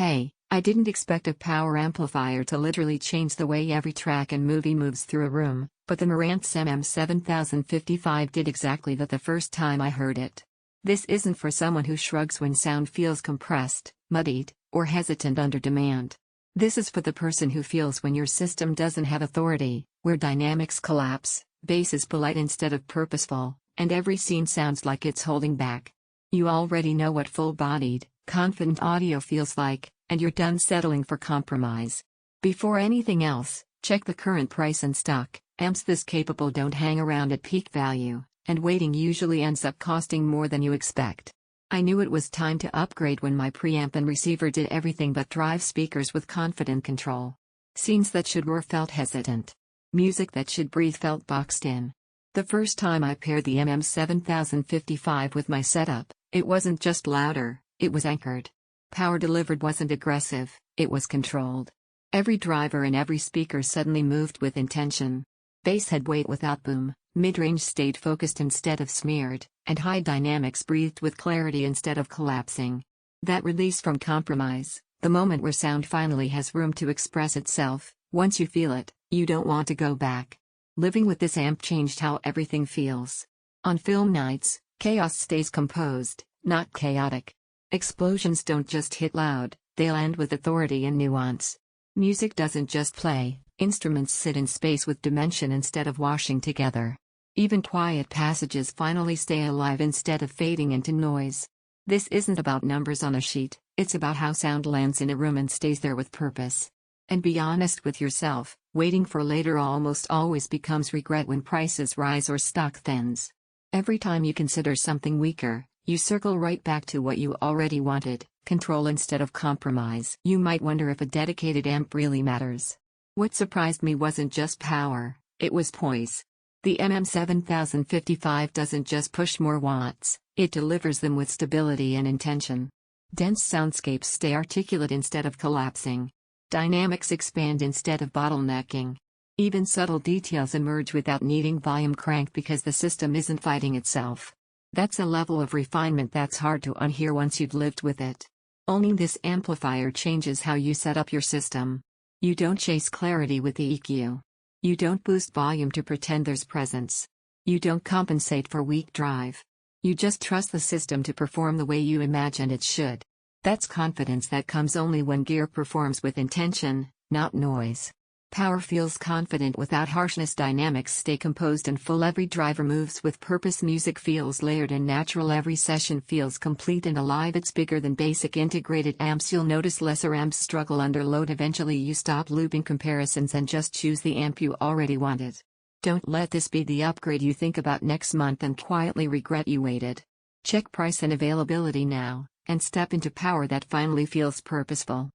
Hey, I didn't expect a power amplifier to literally change the way every track and movie moves through a room, but the Marantz MM7055 did exactly that the first time I heard it. This isn't for someone who shrugs when sound feels compressed, muddied, or hesitant under demand. This is for the person who feels when your system doesn't have authority, where dynamics collapse, bass is polite instead of purposeful, and every scene sounds like it's holding back. You already know what full-bodied, confident audio feels like, and you're done settling for compromise. Before anything else, check the current price and stock. Amps this capable don't hang around at peak value, and waiting usually ends up costing more than you expect. I knew it was time to upgrade when my preamp and receiver did everything but drive speakers with confident control. Scenes that should roar felt hesitant. Music that should breathe felt boxed in. The first time I paired the MM7055 with my setup, it wasn't just louder, it was anchored. Power delivered wasn't aggressive, it was controlled. Every driver and every speaker suddenly moved with intention. Bass had weight without boom, mid-range stayed focused instead of smeared, and high dynamics breathed with clarity instead of collapsing. That release from compromise, the moment where sound finally has room to express itself, once you feel it, you don't want to go back. Living with this amp changed how everything feels. On film nights, chaos stays composed, not chaotic. Explosions don't just hit loud, they'll end with authority and nuance. Music doesn't just play, instruments sit in space with dimension instead of washing together. Even quiet passages finally stay alive instead of fading into noise. This isn't about numbers on a sheet, it's about how sound lands in a room and stays there with purpose. And be honest with yourself, waiting for later almost always becomes regret when prices rise or stock thins. Every time you consider something weaker, you circle right back to what you already wanted, control instead of compromise. You might wonder if a dedicated amp really matters. What surprised me wasn't just power, it was poise. The MM7055 doesn't just push more watts, it delivers them with stability and intention. Dense soundscapes stay articulate instead of collapsing. Dynamics expand instead of bottlenecking. Even subtle details emerge without needing volume cranked because the system isn't fighting itself. That's a level of refinement that's hard to unhear once you've lived with it. Owning this amplifier changes how you set up your system. You don't chase clarity with the EQ. You don't boost volume to pretend there's presence. You don't compensate for weak drive. You just trust the system to perform the way you imagined it should. That's confidence that comes only when gear performs with intention, not noise. Power feels confident without harshness. Dynamics stay composed and full. Every driver moves with purpose. Music feels layered and natural. Every session feels complete and alive. It's bigger than basic integrated amps. You'll notice lesser amps struggle under load. Eventually you stop looping comparisons and just choose the amp you already wanted. Don't let this be the upgrade you think about next month and quietly regret you waited. Check price and availability now, and step into power that finally feels purposeful.